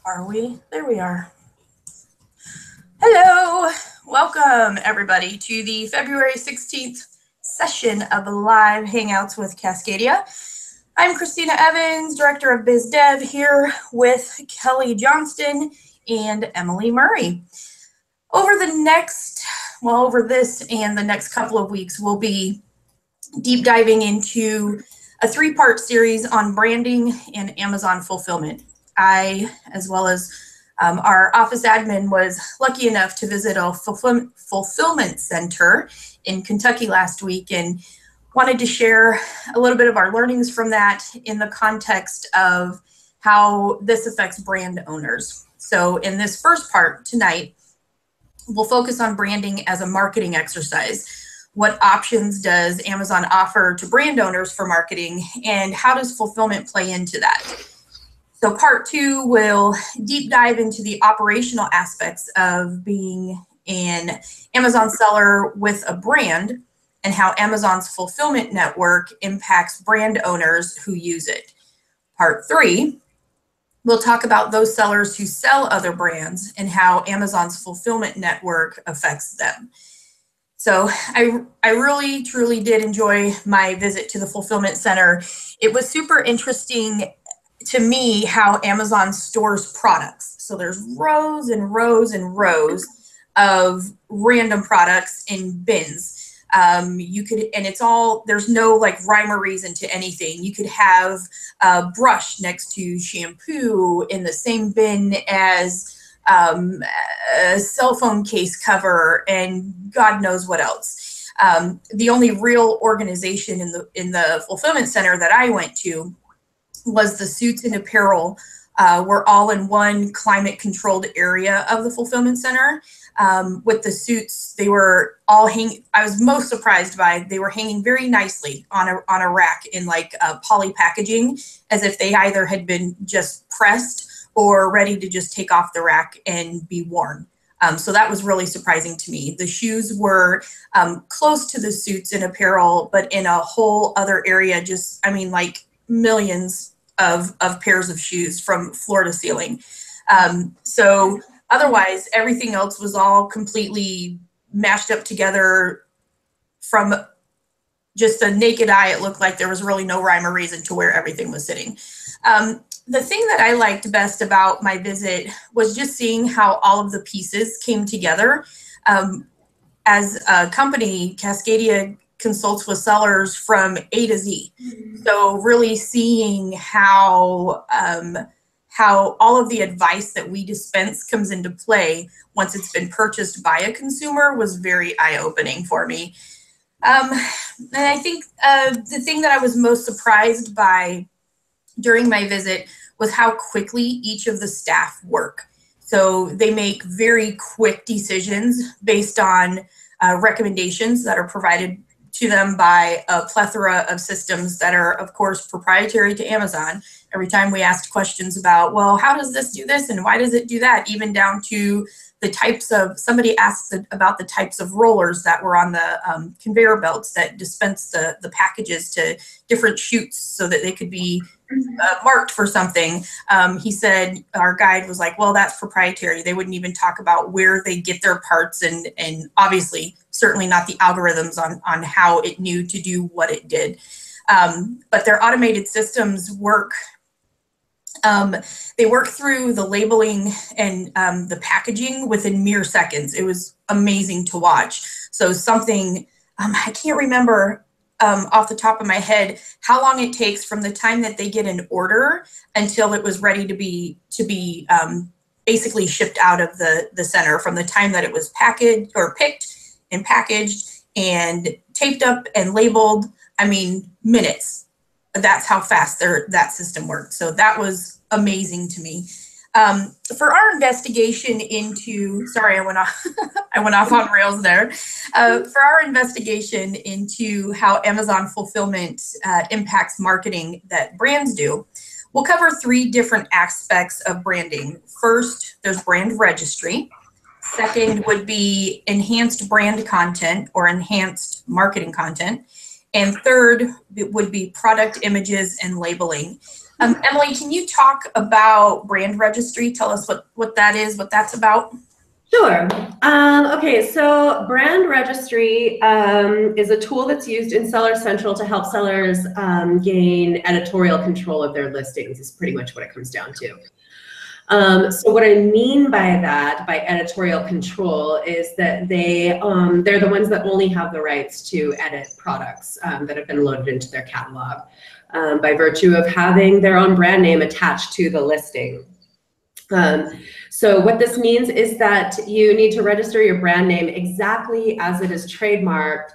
Are we? There we are. Hello. Welcome, everybody, to the February 16th session of Live Hangouts with Cascadia. I'm Christina Evans, Director of Biz Dev, here with Kelly Johnston and Emily Murray. Over this and the next couple of weeks, we'll be deep diving into a three-part series on branding and Amazon fulfillment. I, as well as our office admin, was lucky enough to visit a fulfillment center in Kentucky last week and wanted to share a little bit of our learnings from that in the context of how this affects brand owners. So in this first part tonight, we'll focus on branding as a marketing exercise. What options does Amazon offer to brand owners for marketing, and how does fulfillment play into that? So part two will deep dive into the operational aspects of being an Amazon seller with a brand and how Amazon's fulfillment network impacts brand owners who use it. Part three, we'll talk about those sellers who sell other brands and how Amazon's fulfillment network affects them. So I really, truly did enjoy my visit to the fulfillment center. It was super interesting to me how Amazon stores products. So there's rows and rows and rows of random products in bins. There's no like rhyme or reason to anything. You could have a brush next to shampoo in the same bin as a cell phone case cover and God knows what else. The only real organization in the fulfillment center that I went to was the suits and apparel were all in one climate controlled area of the fulfillment center. With the suits, they were all hanging. I was most surprised by they were hanging very nicely on a rack in like poly packaging, as if they either had been just pressed or ready to just take off the rack and be worn. So that was really surprising to me. The shoes were close to the suits and apparel, but in a whole other area, like millions of pairs of shoes from floor to ceiling. So otherwise, everything else was all completely mashed up together. From just a naked eye, it looked like there was really no rhyme or reason to where everything was sitting. The thing that I liked best about my visit was just seeing how all of the pieces came together. As a company, Cascadia consults with sellers from A to Z. So really seeing how all of the advice that we dispense comes into play once it's been purchased by a consumer was very eye-opening for me. And I think the thing that I was most surprised by during my visit was how quickly each of the staff work. So they make very quick decisions based on recommendations that are provided to them by a plethora of systems that are, of course, proprietary to Amazon. Every time we asked questions about, well, how does this do this and why does it do that, even down to the types of, somebody asked about the types of rollers that were on the conveyor belts that dispense the packages to different chutes so that they could be marked for something. He said, our guide was like, well, that's proprietary. They wouldn't even talk about where they get their parts and obviously certainly not the algorithms on how it knew to do what it did. But their automated systems work. They work through the labeling and the packaging within mere seconds. It was amazing to watch. So something, I can't remember off the top of my head how long it takes from the time that they get an order until it was ready to be basically shipped out of the center, from the time that it was packaged or picked and packaged and taped up and labeled. I mean, minutes. That's how fast that system worked. So that was amazing to me. For our investigation into, sorry, I went off on rails there. For our investigation into how Amazon fulfillment impacts marketing that brands do, we'll cover three different aspects of branding. First, there's brand registry. Second would be enhanced brand content or enhanced marketing content. And third would be product images and labeling. Emily, can you talk about brand registry? Tell us what that is, what that's about. Sure. Okay, so brand registry is a tool that's used in Seller Central to help sellers gain editorial control of their listings, is pretty much what it comes down to. So what I mean by that, by editorial control, is that they're the ones that only have the rights to edit products that have been loaded into their catalog by virtue of having their own brand name attached to the listing. So what this means is that you need to register your brand name exactly as it is trademarked,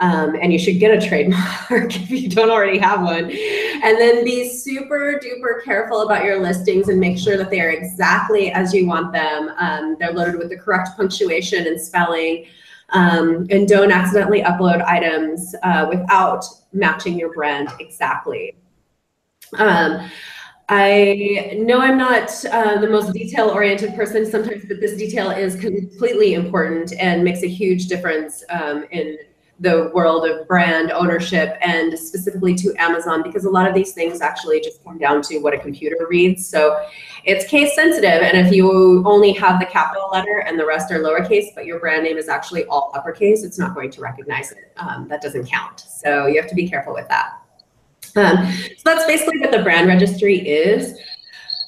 and you should get a trademark if you don't already have one. And then be super duper careful about your listings and make sure that they are exactly as you want them. They're loaded with the correct punctuation and spelling, and don't accidentally upload items without matching your brand exactly. I know I'm not the most detail-oriented person sometimes, but this detail is completely important and makes a huge difference in the world of brand ownership, and specifically to Amazon, because a lot of these things actually just come down to what a computer reads. So it's case sensitive, and if you only have the capital letter and the rest are lowercase, but your brand name is actually all uppercase, it's not going to recognize it. That doesn't count. So you have to be careful with that. So that's basically what the brand registry is.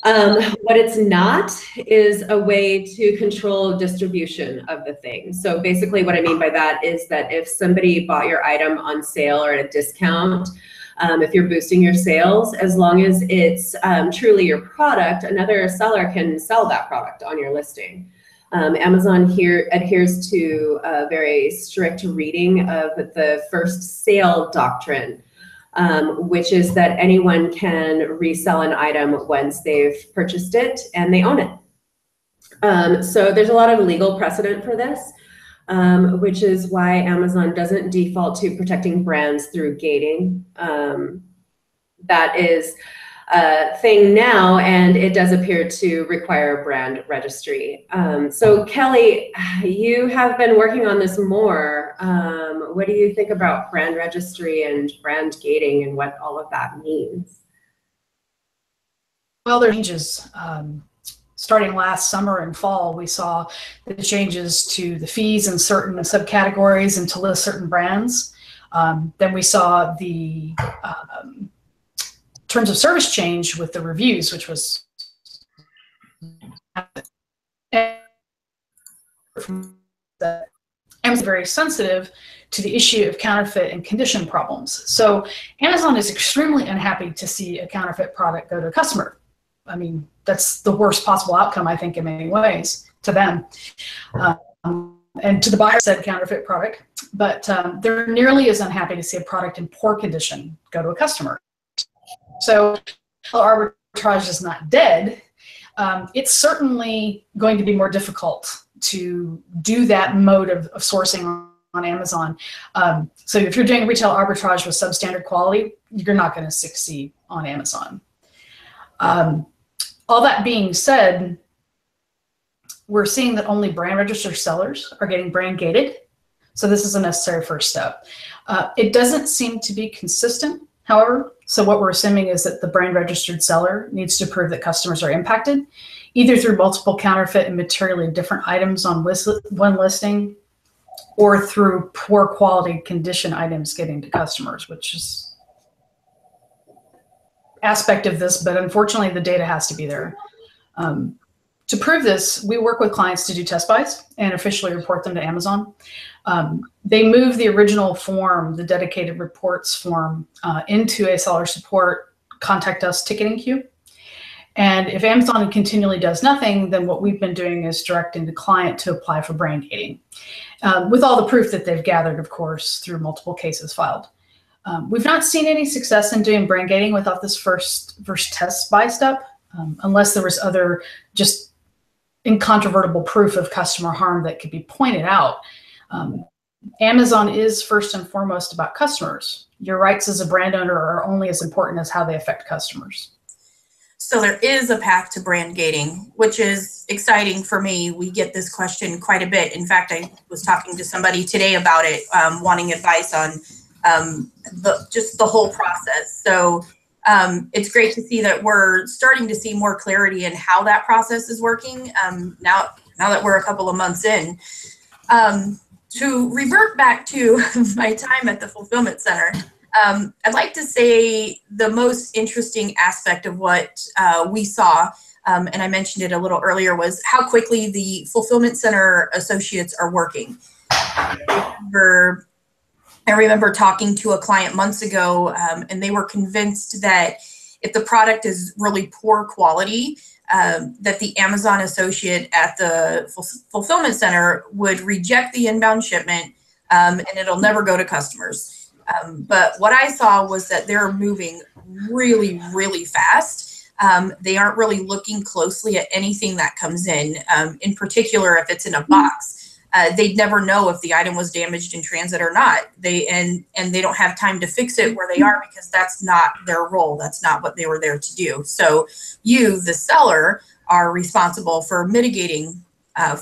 What it's not is a way to control distribution of the thing. So basically what I mean by that is that if somebody bought your item on sale or at a discount, if you're boosting your sales, as long as it's truly your product, another seller can sell that product on your listing. Amazon here adheres to a very strict reading of the first sale doctrine, which is that anyone can resell an item once they've purchased it and they own it. So there's a lot of legal precedent for this, which is why Amazon doesn't default to protecting brands through gating. That is a thing now, and it does appear to require brand registry. So Kelly, you have been working on this more. What do you think about brand registry and brand gating and what all of that means? Well, there are changes. Starting last summer and fall, we saw the changes to the fees in certain subcategories and to list certain brands. Then we saw the terms of service change with the reviews, which was Amazon very sensitive to the issue of counterfeit and condition problems. So Amazon is extremely unhappy to see a counterfeit product go to a customer. I mean, that's the worst possible outcome, I think, in many ways to them. And to the buyer said counterfeit product, but they're nearly as unhappy to see a product in poor condition go to a customer. So arbitrage is not dead. It's certainly going to be more difficult to do that mode of sourcing on Amazon. So if you're doing retail arbitrage with substandard quality, you're not going to succeed on Amazon. All that being said, we're seeing that only brand registered sellers are getting brand gated. So this is a necessary first step. It doesn't seem to be consistent, however. So what we're assuming is that the brand registered seller needs to prove that customers are impacted, either through multiple counterfeit and materially different items on one listing, or through poor quality condition items getting to customers, which is aspect of this, but unfortunately the data has to be there. To prove this, we work with clients to do test buys and officially report them to Amazon. They move the original form, the dedicated reports form, into a seller support contact us ticketing queue. And if Amazon continually does nothing, then what we've been doing is directing the client to apply for brand gating, with all the proof that they've gathered, of course, through multiple cases filed. We've not seen any success in doing brand gating without this first test buy step, unless there was other just incontrovertible proof of customer harm that could be pointed out. Amazon is first and foremost about customers. Your rights as a brand owner are only as important as how they affect customers. So there is a path to brand gating, which is exciting for me. We get this question quite a bit. In fact, I was talking to somebody today about it, wanting advice on just the whole process. So it's great to see that we're starting to see more clarity in how that process is working now that we're a couple of months in. To revert back to my time at the fulfillment center, I'd like to say the most interesting aspect of what we saw, and I mentioned it a little earlier, was how quickly the fulfillment center associates are working. I remember talking to a client months ago, and they were convinced that if the product is really poor quality, that the Amazon associate at the fulfillment center would reject the inbound shipment, and it'll never go to customers. But what I saw was that they're moving really, really fast. They aren't really looking closely at anything that comes in particular, if it's in a box. They'd never know if the item was damaged in transit or not. And they don't have time to fix it where they are because that's not their role. That's not what they were there to do. So you, the seller, are responsible for mitigating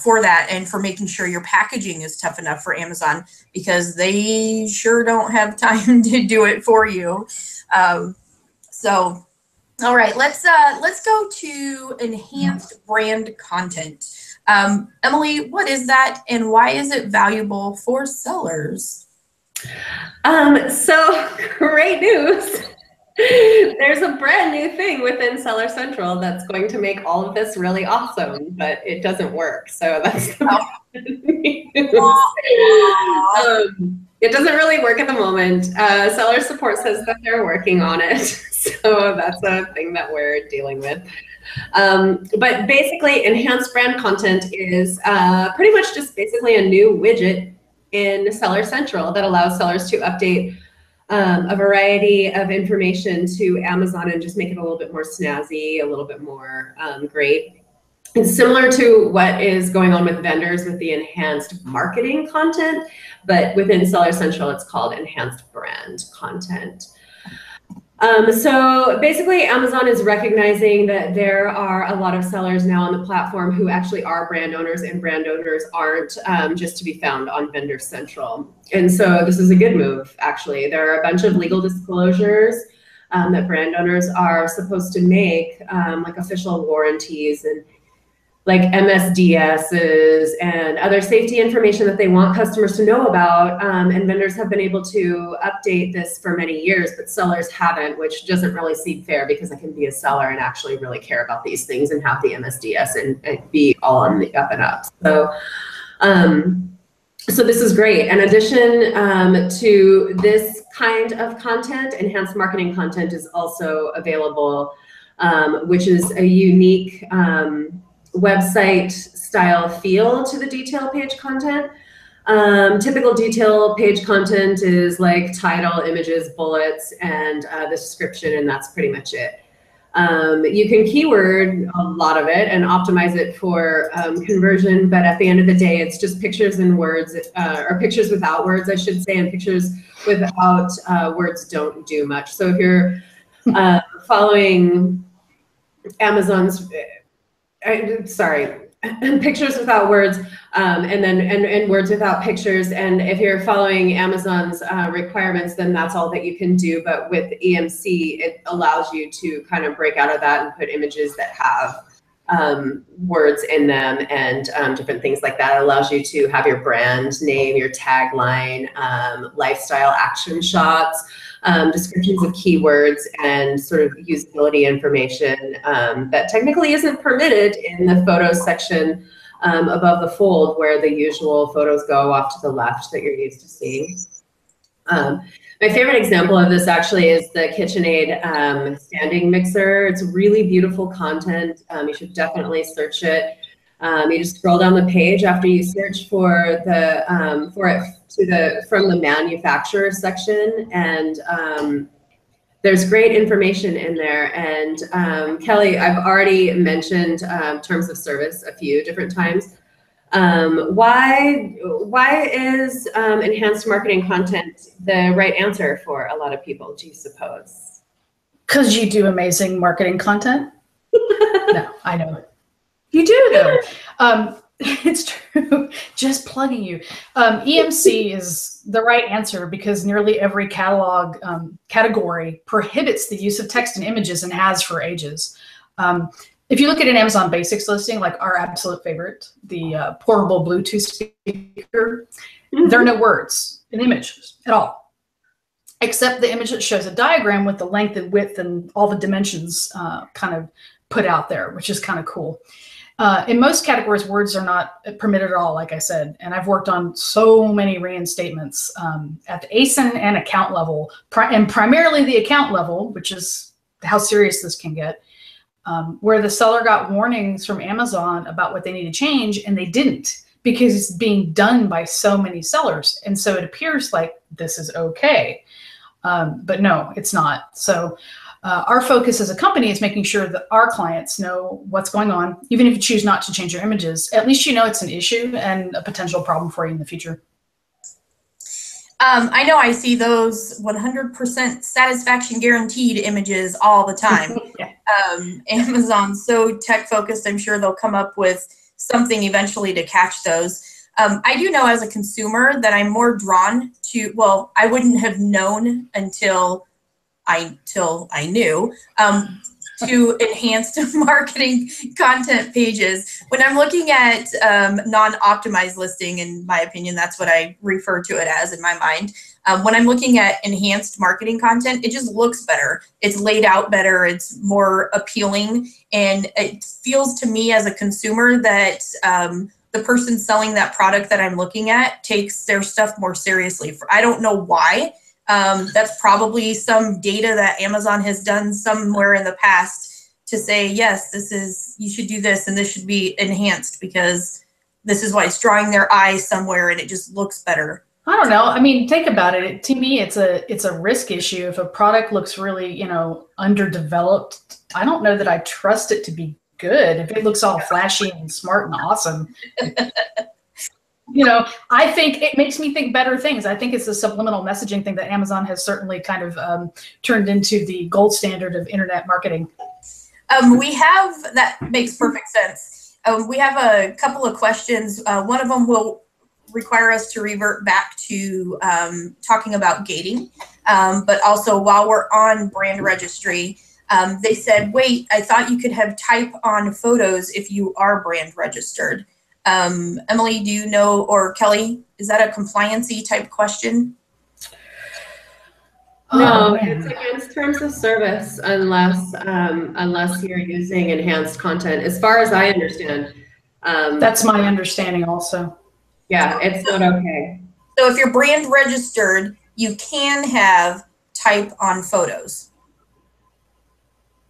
for that and for making sure your packaging is tough enough for Amazon, because they sure don't have time to do it for you. So, all right, let's go to enhanced brand content. Emily, what is that and why is it valuable for sellers? So great news. There's a brand new thing within Seller Central that's going to make all of this really awesome, but it doesn't work. So that's the it doesn't really work at the moment. Seller support says that they're working on it. So that's a thing that we're dealing with. But basically, enhanced brand content is pretty much just basically a new widget in Seller Central that allows sellers to update a variety of information to Amazon and just make it a little bit more snazzy, a little bit more great. It's similar to what is going on with vendors with the enhanced marketing content, but within Seller Central, it's called enhanced brand content. So basically, Amazon is recognizing that there are a lot of sellers now on the platform who actually are brand owners, and brand owners aren't just to be found on Vendor Central. And so this is a good move, actually. There are a bunch of legal disclosures that brand owners are supposed to make, like official warranties and like MSDSs and other safety information that they want customers to know about. And vendors have been able to update this for many years, but sellers haven't, which doesn't really seem fair, because I can be a seller and actually really care about these things and have the MSDS and be all on the up and up. So, so this is great. In addition to this kind of content, enhanced marketing content is also available, which is a unique website style feel to the detail page content. Typical detail page content is like title, images, bullets, and the description, and that's pretty much it. You can keyword a lot of it and optimize it for conversion, but at the end of the day, it's just pictures and words, or pictures without words, I should say, and pictures without words don't do much. So if you're following Amazon's pictures without words, and then words without pictures. And if you're following Amazon's requirements, then that's all that you can do. But with EMC, it allows you to kind of break out of that and put images that have words in them and different things like that. It allows you to have your brand name, your tagline, lifestyle action shots, descriptions of keywords, and sort of usability information that technically isn't permitted in the photos section above the fold, where the usual photos go off to the left that you're used to seeing. My favorite example of this actually is the KitchenAid standing mixer. It's really beautiful content. You should definitely search it. You just scroll down the page after you search for it from the manufacturer section, and there's great information in there. And Kelly, I've already mentioned terms of service a few different times. Why is enhanced marketing content the right answer for a lot of people, do you suppose? Because you do amazing marketing content. No, I know. You do though. It's true. Just plugging you. EMC is the right answer because nearly every catalog category prohibits the use of text and images and has for ages. If you look at an Amazon Basics listing, like our absolute favorite, the portable Bluetooth speaker, there are no words in images at all, except the image that shows a diagram with the length and width and all the dimensions kind of put out there, which is kind of cool. In most categories, words are not permitted at all, like I said, and I've worked on so many reinstatements at the ASIN and account level, and primarily the account level, which is how serious this can get, where the seller got warnings from Amazon about what they need to change, and they didn't because it's being done by so many sellers. And so it appears like this is okay, but no, it's not. So our focus as a company is making sure that our clients know what's going on. Even if you choose not to change your images, at least you know it's an issue and a potential problem for you in the future. I know I see those 100% satisfaction guaranteed images all the time. Yeah. Amazon's so tech focused, I'm sure they'll come up with something eventually to catch those. I do know as a consumer that I'm more drawn to, well, I wouldn't have known until I knew, to enhanced marketing content pages. When I'm looking at non-optimized listing, in my opinion, that's what I refer to it as in my mind. When I'm looking at enhanced marketing content, it just looks better. It's laid out better. It's more appealing. And it feels to me as a consumer that the person selling that product that I'm looking at takes their stuff more seriously. I don't know why. That's probably some data that Amazon has done somewhere in the past to say, yes, you should do this and this should be enhanced because this is why it's drawing their eyes somewhere and it just looks better. I don't know. I mean, think about it. To me, it's a risk issue. If a product looks really, underdeveloped, I don't know that I trust it to be good. If it looks all flashy and smart and awesome. I think it makes me think better things. I think it's a subliminal messaging thing that Amazon has certainly kind of turned into the gold standard of internet marketing. That makes perfect sense. We have a couple of questions. One of them will require us to revert back to talking about gating. But also while we're on brand registry, they said, wait, I thought you could have type on photos if you are brand registered. Emily, do you know, or Kelly, is that a compliancy type question? No, it's against terms of service unless you're using enhanced content, as far as I understand. That's my understanding also. Yeah, it's not okay. So if you're brand registered, you can have type on photos.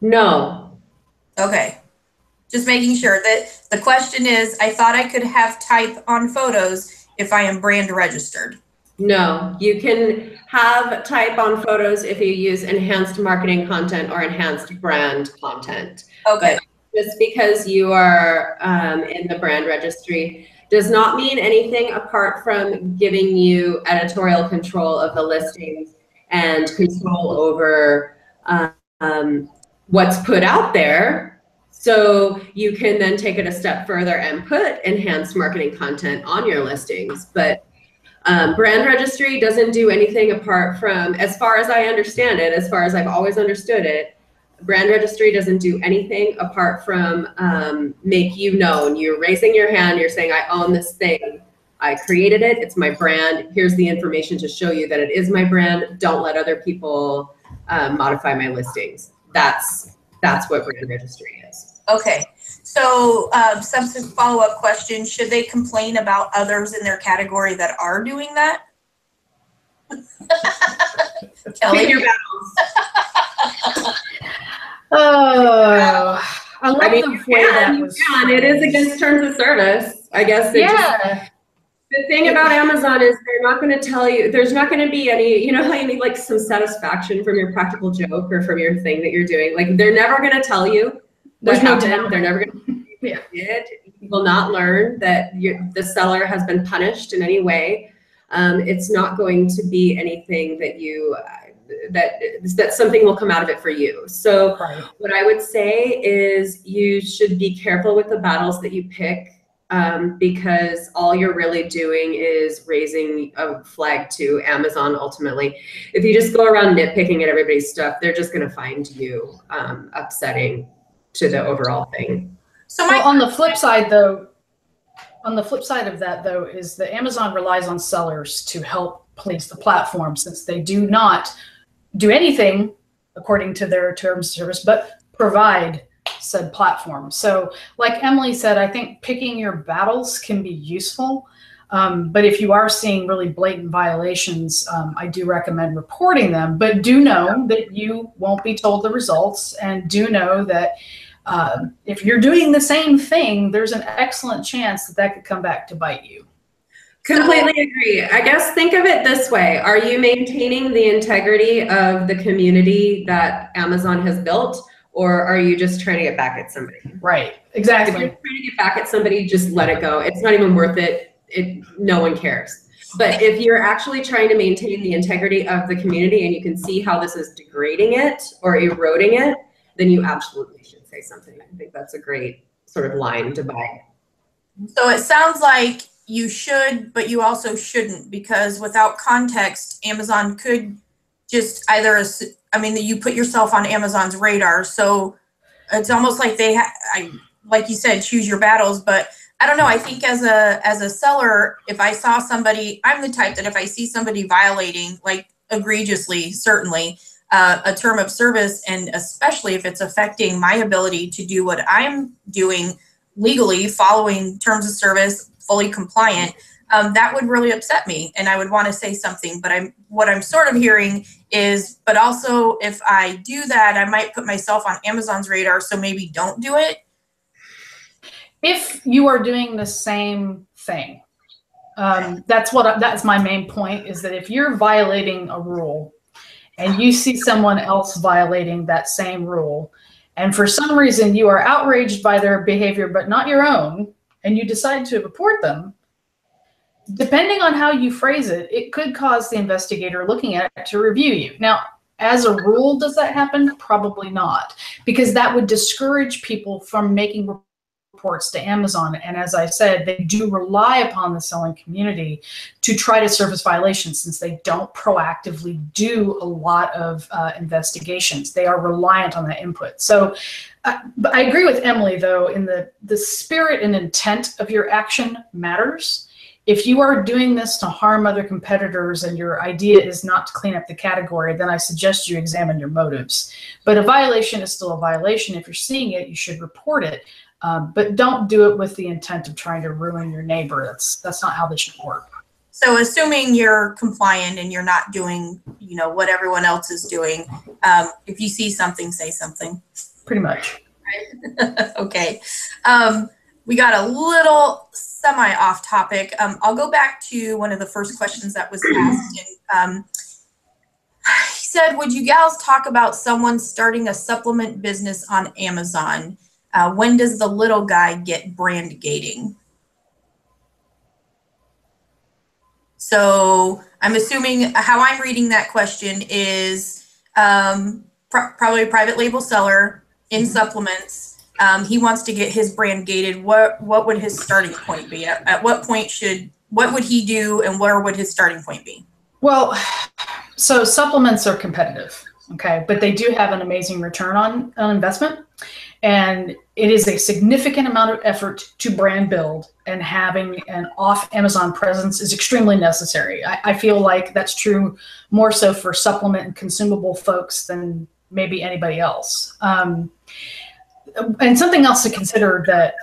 No. Okay. Just making sure that the question is, I thought I could have type on photos if I am brand registered. No, you can have type on photos if you use enhanced marketing content or enhanced brand content. Okay. But just because you are in the brand registry does not mean anything apart from giving you editorial control of the listings and control over what's put out there. So you can then take it a step further and put enhanced marketing content on your listings. But brand registry doesn't do anything apart from, as far as I understand it, as far as I've always understood it, brand registry doesn't do anything apart from make you known. You're raising your hand, you're saying, I own this thing. I created it, it's my brand. Here's the information to show you that it is my brand. Don't let other people modify my listings. That's what brand registry is. Okay, so subsequent follow-up question, should they complain about others in their category that are doing that? Kelly? Pick your battles. Oh, I love the way that was. It is against terms of service, I guess. The thing about Amazon is they're not going to tell you, there's not going to be any, how you need like some satisfaction from your practical joke or from your thing that you're doing. Like they're never going to tell you. There's no doubt. They're never going to You will not learn that the seller has been punished in any way. It's not going to be anything that that something will come out of it for you. So what I would say is you should be careful with the battles that you pick because all you're really doing is raising a flag to Amazon ultimately. If you just go around nitpicking at everybody's stuff, they're just going to find you upsetting to the overall thing. So on the flip side, though, on the flip side of that, though, is that Amazon relies on sellers to help police the platform, since they do not do anything according to their terms of service, but provide said platform. So like Emily said, I think picking your battles can be useful. But if you are seeing really blatant violations, I do recommend reporting them, but do know that you won't be told the results, and do know that if you're doing the same thing, there's an excellent chance that that could come back to bite you. Completely agree. I guess think of it this way. Are you maintaining the integrity of the community that Amazon has built, or are you just trying to get back at somebody? Right, exactly. If you're trying to get back at somebody, just let it go. It's not even worth it. No one cares. But if you're actually trying to maintain the integrity of the community and you can see how this is degrading it or eroding it, then you absolutely should say something. I think that's a great sort of line to buy. So it sounds like you should, but you also shouldn't, because without context, Amazon could just either, I mean, you put yourself on Amazon's radar. So it's almost like they like you said, choose your battles. But I don't know. I think as a seller, if I saw somebody, I'm the type that if I see somebody violating, like egregiously, certainly, a term of service, and especially if it's affecting my ability to do what I'm doing legally, following terms of service, fully compliant, that would really upset me, and I would want to say something. But what I'm sort of hearing is, but also if I do that, I might put myself on Amazon's radar, so maybe don't do it. If you are doing the same thing, that's my main point, is that if you're violating a rule and you see someone else violating that same rule, and for some reason you are outraged by their behavior but not your own, and you decide to report them, depending on how you phrase it, it could cause the investigator looking at it to review you. Now, as a rule, does that happen? Probably not, because that would discourage people from making reports to Amazon. And as I said, they do rely upon the selling community to try to surface violations, since they don't proactively do a lot of investigations. They are reliant on that input. So but I agree with Emily, though, in the spirit and intent of your action matters. If you are doing this to harm other competitors and your idea is not to clean up the category, then I suggest you examine your motives. But a violation is still a violation. If you're seeing it, you should report it. But don't do it with the intent of trying to ruin your neighbor. That's not how this should work. So assuming you're compliant and you're not doing, what everyone else is doing, if you see something, say something. Pretty much. Right. Okay. We got a little semi off topic. I'll go back to one of the first questions that was asked. And, he said, would you gals talk about someone starting a supplement business on Amazon? When does the little guy get brand gating? So I'm assuming how I'm reading that question is probably a private label seller in supplements. He wants to get his brand gated. What would his starting point be? At what point what would he do, and where would his starting point be? Well, so supplements are competitive, okay, but they do have an amazing return on investment, and it is a significant amount of effort to brand build, and having an off Amazon presence is extremely necessary. I feel like that's true more so for supplement and consumable folks than maybe anybody else. And something else to consider that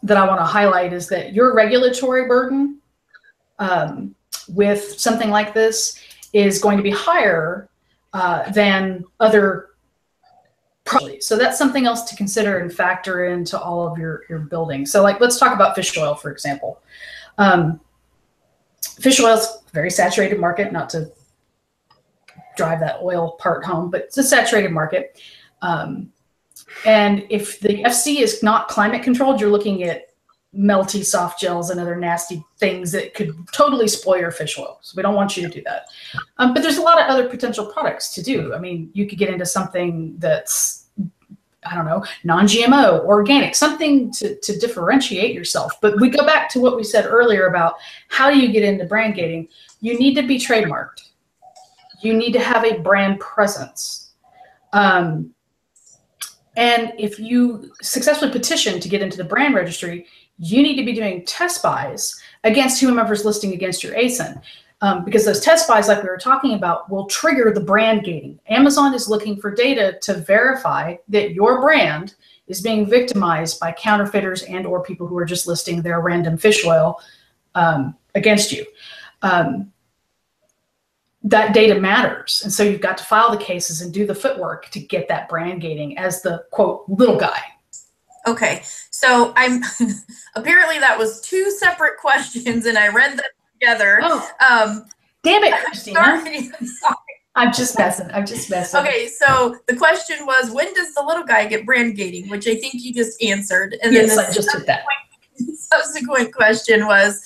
that I want to highlight is that your regulatory burden with something like this is going to be higher than other products. So that's something else to consider and factor into all of your building. So like, let's talk about fish oil, for example. Fish oil is a very saturated market, not to drive that oil part home, but it's a saturated market. And if the FC is not climate controlled, you're looking at melty soft gels and other nasty things that could totally spoil your fish oil. So we don't want you to do that. But there's a lot of other potential products to do. I mean, you could get into something that's I don't know, non-GMO, organic, something to differentiate yourself. But we go back to what we said earlier about how do you get into brand gating? You need to be trademarked. You need to have a brand presence. And if you successfully petition to get into the brand registry, you need to be doing test buys against whomever's listing against your ASIN. Because those test buys, like we were talking about, will trigger the brand gating. Amazon is looking for data to verify that your brand is being victimized by counterfeiters and or people who are just listing their random fish oil against you. That data matters. And so you've got to file the cases and do the footwork to get that brand gating as the, quote, little guy. Okay, so I'm apparently that was two separate questions and I read them together. Oh, damn it, Christina. I'm sorry. I'm just messing. Okay, so the question was, when does the little guy get brand gating? Which I think you just answered. And yes, then I just did that. Subsequent question was,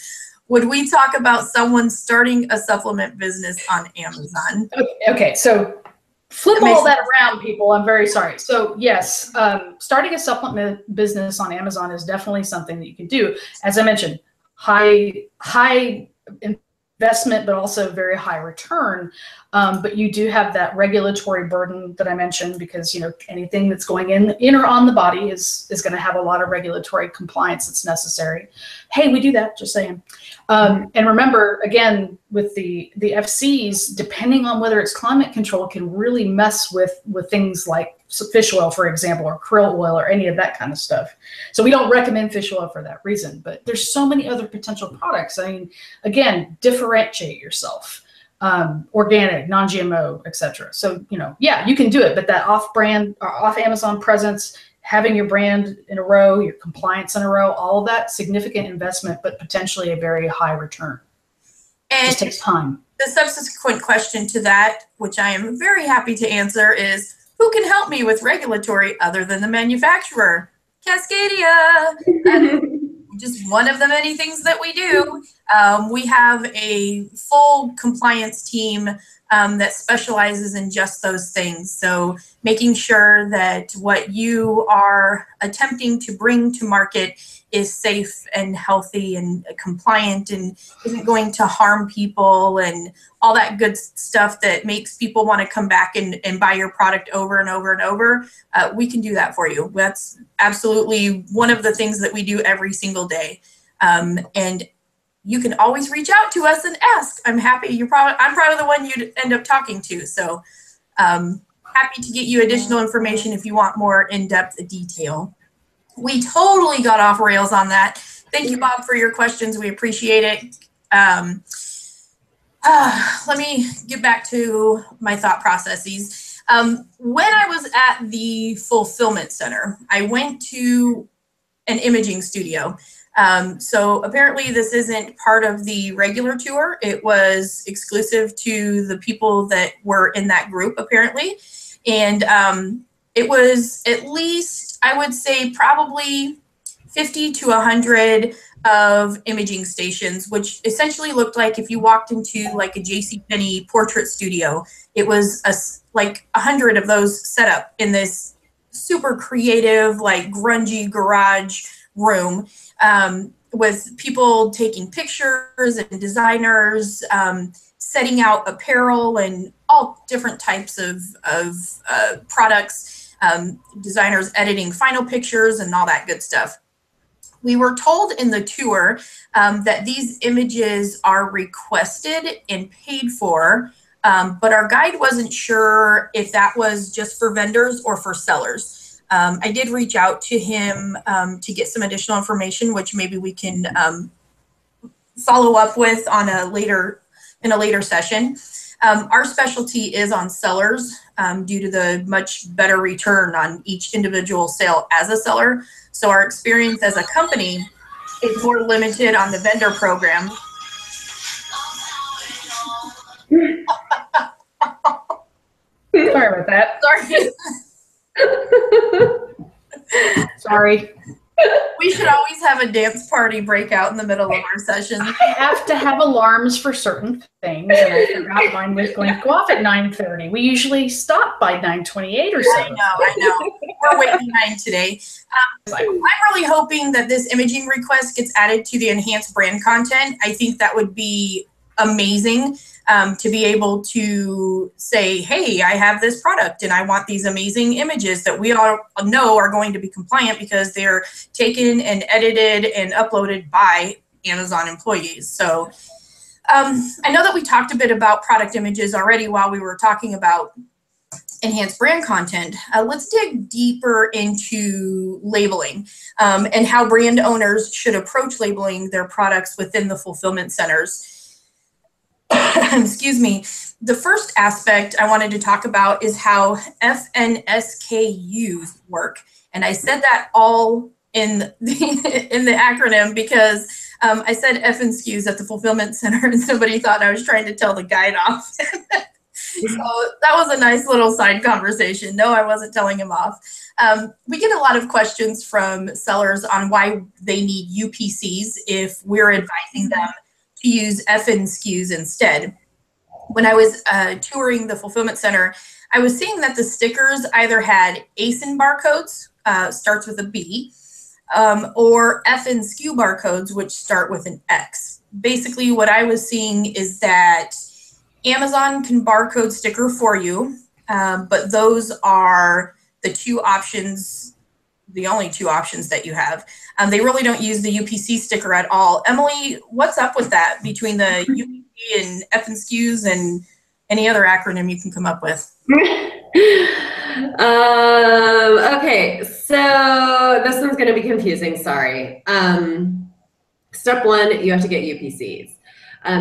would we talk about someone starting a supplement business on Amazon? Okay, so flip all that around, people. I'm very sorry. So yes, starting a supplement business on Amazon is definitely something that you can do. As I mentioned, high investment, but also very high return. But you do have that regulatory burden that I mentioned, because anything that's going in or on the body is going to have a lot of regulatory compliance that's necessary. Hey, we do that, just saying. And remember, again, with the FCs, depending on whether it's climate control, can really mess with things like fish oil, for example, or krill oil, or any of that kind of stuff. So we don't recommend fish oil for that reason. But there's so many other potential products. I mean, again, differentiate yourself. Organic, non-GMO, etc. So, yeah, you can do it, but that off-brand or off Amazon presence, having your brand in a row, your compliance in a row, all of that, significant investment, but potentially a very high return. And it just takes time. The subsequent question to that, which I am very happy to answer, is who can help me with regulatory other than the manufacturer? Cascadia. Just one of the many things that we do. We have a full compliance team that specializes in just those things. So making sure that what you are attempting to bring to market is safe and healthy and compliant and isn't going to harm people and all that good stuff that makes people want to come back and buy your product over and over and over. We can do that for you. That's absolutely one of the things that we do every single day. And you can always reach out to us and ask. I'm probably the one you'd end up talking to. So happy to get you additional information if you want more in-depth detail. We totally got off rails on that. Thank you, Bob, for your questions. We appreciate it. Let me get back to my thought processes. When I was at the fulfillment center, I went to an imaging studio. So apparently this isn't part of the regular tour. It was exclusive to the people that were in that group, apparently. And it was at least, I would say, probably 50 to 100 of imaging stations, which essentially looked like if you walked into like a JCPenney portrait studio, it was like 100 of those set up in this super creative, like grungy garage room with people taking pictures and designers setting out apparel and all different types of products, designers editing final pictures and all that good stuff. We were told in the tour that these images are requested and paid for, but our guide wasn't sure if that was just for vendors or for sellers. I did reach out to him to get some additional information, which maybe we can follow up with on in a later session. Our specialty is on sellers due to the much better return on each individual sale as a seller. So our experience as a company is more limited on the vendor program. Sorry about that. Sorry. We should always have a dance party breakout in the middle of our sessions. I have to have alarms for certain things, and I forgot mine was going to go off at 9:30. We usually stop by 9:28 or so. I know. we're way behind today. I'm really hoping that this imaging request gets added to the enhanced brand content. I think that would be amazing to be able to say, hey, I have this product and I want these amazing images that we all know are going to be compliant because they're taken and edited and uploaded by Amazon employees. So I know that we talked a bit about product images already while we were talking about enhanced brand content. Let's dig deeper into labeling and how brand owners should approach labeling their products within the fulfillment centers. Excuse me. The first aspect I wanted to talk about is how FNSKUs work. And I said that all in the acronym because I said FNSKUs at the fulfillment center and somebody thought I was trying to tell the guide off. So that was a nice little side conversation. No, I wasn't telling him off. We get a lot of questions from sellers on why they need UPCs if we're advising them to use FNSKUs instead. When I was touring the fulfillment center, I was seeing that the stickers either had ASIN barcodes, starts with a B, or FNSKU barcodes, which start with an X. Basically, what I was seeing is that Amazon can barcode sticker for you, but those are the two options, the only two options that you have. They really don't use the UPC sticker at all. Emily, what's up with that between the UPC and FNSKUs and any other acronym you can come up with? Okay, so this one's going to be confusing, sorry. Step one, you have to get UPCs.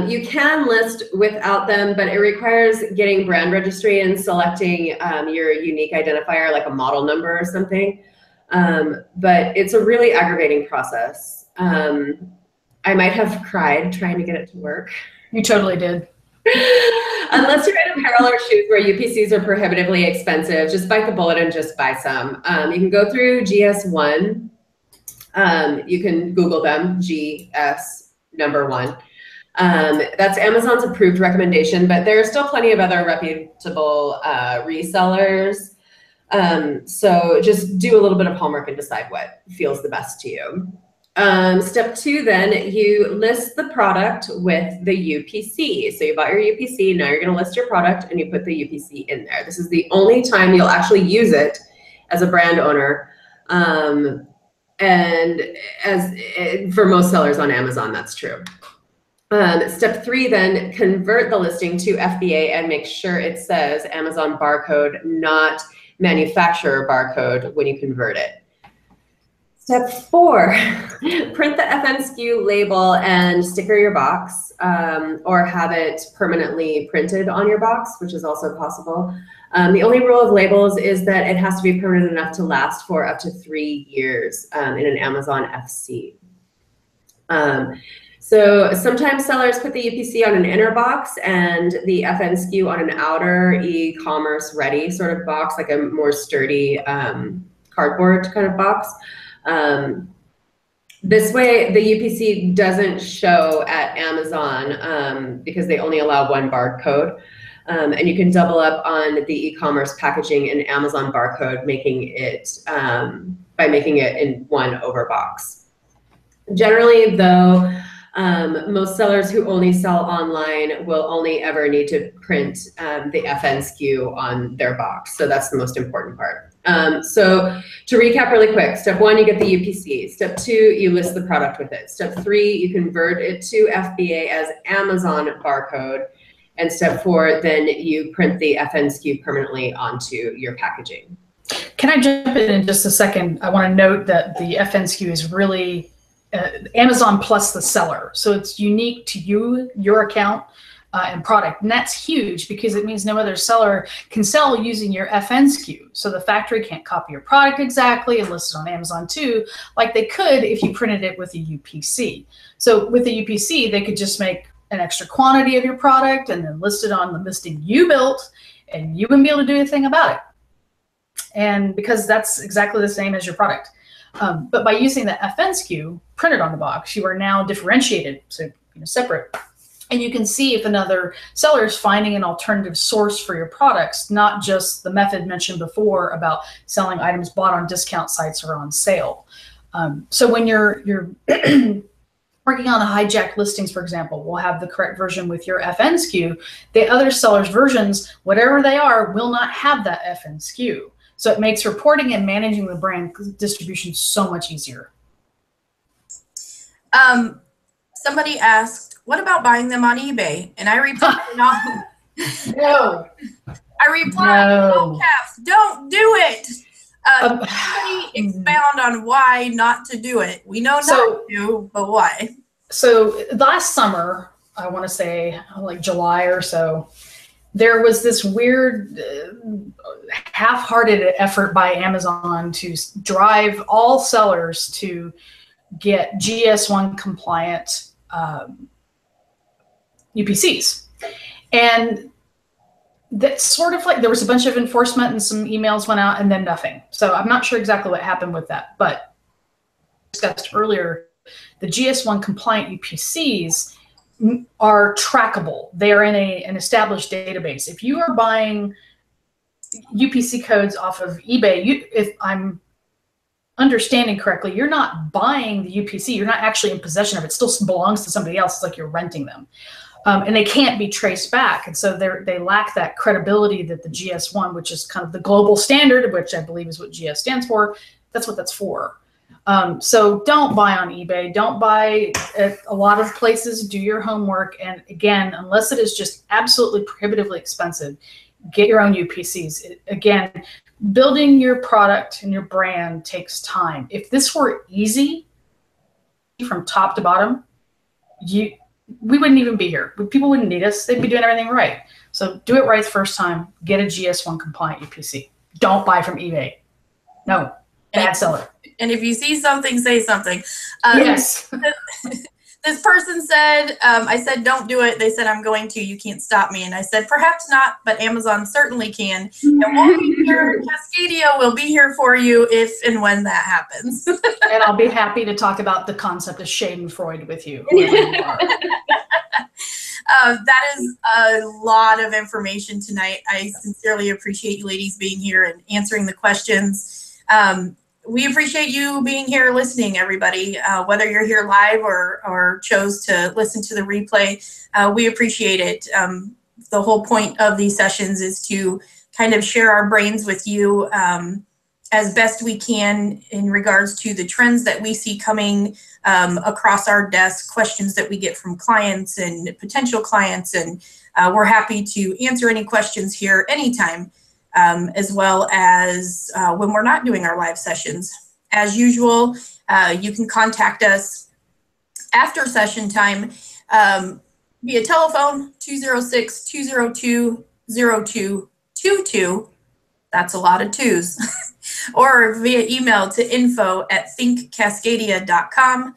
You can list without them, but it requires getting brand registry and selecting your unique identifier, like a model number or something. But it's a really aggravating process. I might have cried trying to get it to work. You totally did. Unless you're in apparel or shoes where UPCs are prohibitively expensive, just bite the bullet and just buy some. You can go through GS1. You can Google them, GS number 1. That's Amazon's approved recommendation, but there are still plenty of other reputable resellers. So just do a little bit of homework and decide what feels the best to you. Step 2, then you list the product with the UPC. So you bought your UPC, now you're going to list your product and you put the UPC in there. This is the only time you'll actually use it as a brand owner. And for most sellers on Amazon, that's true. Step 3, then convert the listing to FBA and make sure it says Amazon barcode, not manufacturer barcode when you convert it. Step 4, print the FNSKU label and sticker your box, or have it permanently printed on your box, which is also possible. The only rule of labels is that it has to be permanent enough to last for up to 3 years in an Amazon FC. So sometimes sellers put the UPC on an inner box and the FNSKU on an outer e-commerce ready sort of box, like a more sturdy cardboard kind of box. This way the UPC doesn't show at Amazon because they only allow one barcode. And you can double up on the e-commerce packaging in Amazon barcode, making it by making it in one overbox. Generally, though, most sellers who only sell online will only ever need to print the FNSKU on their box. So that's the most important part. So to recap really quick, step 1, you get the UPC. Step 2, you list the product with it. Step 3, you convert it to FBA as Amazon barcode. And step 4, then you print the FNSKU permanently onto your packaging. Can I jump in just a second? I want to note that the FNSKU is really Amazon plus the seller. So it's unique to you, your account, and product. And that's huge because it means no other seller can sell using your FNSKU. So the factory can't copy your product exactly and list it on Amazon too, like they could if you printed it with a UPC. So with the UPC, they could just make an extra quantity of your product and then list it on the listing you built, and you wouldn't be able to do anything about it. And because that's exactly the same as your product. But by using the FNSKU printed on the box, you are now differentiated, so separate. And you can see if another seller is finding an alternative source for your products, not just the method mentioned before about selling items bought on discount sites or on sale. So when you're working on the hijacked listings, for example, we'll have the correct version with your FN SKU. The other seller's versions, whatever they are, will not have that FN SKU. So it makes reporting and managing the brand distribution so much easier. Somebody asked, what about buying them on eBay? And I replied, no. No. I replied, no. Caps, don't do it. Somebody expound on why not to do it. We know not to, but why? So last summer, I want to say like July or so, there was this weird half-hearted effort by Amazon to drive all sellers to get GS1 compliant UPCs. And that's sort of like there was a bunch of enforcement and some emails went out and then nothing. So I'm not sure exactly what happened with that, but discussed earlier, the GS1 compliant UPCs are trackable. They are in an established database. If you are buying UPC codes off of eBay, if I'm understanding correctly, you're not buying the UPC. You're not actually in possession of it. It still belongs to somebody else. It's like you're renting them. And they can't be traced back. And so they lack that credibility that the GS1, which is kind of the global standard, which I believe is what GS stands for, that's what that's for. So don't buy on eBay. Don't buy at a lot of places. Do your homework. And again, unless it is just absolutely prohibitively expensive, get your own UPCs. Again, building your product and your brand takes time. If this were easy from top to bottom, we wouldn't even be here. People wouldn't need us. They'd be doing everything right. So do it right the first time. Get a GS1 compliant UPC. Don't buy from eBay. No, bad seller. And if you see something, say something. Yes. This person said, I said, don't do it. They said, I'm going to. You can't stop me. And I said, perhaps not, but Amazon certainly can. And we'll be here. Cascadia will be here for you if and when that happens. And I'll be happy to talk about the concept of Schadenfreude with you. That is a lot of information tonight. I sincerely appreciate you ladies being here and answering the questions. We appreciate you being here listening, everybody, whether you're here live or chose to listen to the replay. We appreciate it. The whole point of these sessions is to kind of share our brains with you as best we can in regards to the trends that we see coming across our desk, questions that we get from clients and potential clients. And we're happy to answer any questions here anytime. As well as when we're not doing our live sessions. As usual, you can contact us after session time via telephone 206-202-0222. That's a lot of twos. Or via email to info@thinkcascadia.com.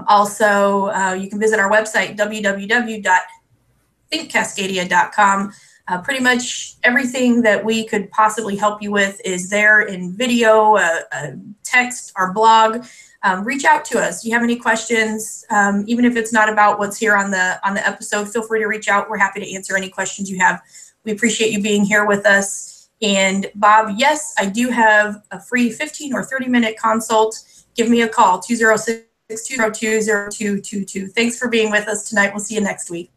Also, you can visit our website, www.thinkcascadia.com. Pretty much everything that we could possibly help you with is there in video, text, our blog. Reach out to us. If you have any questions, even if it's not about what's here on the episode, feel free to reach out. We're happy to answer any questions you have. We appreciate you being here with us. And Bob, yes, I do have a free 15 or 30-minute consult. Give me a call, 206-202-0222. Thanks for being with us tonight. We'll see you next week.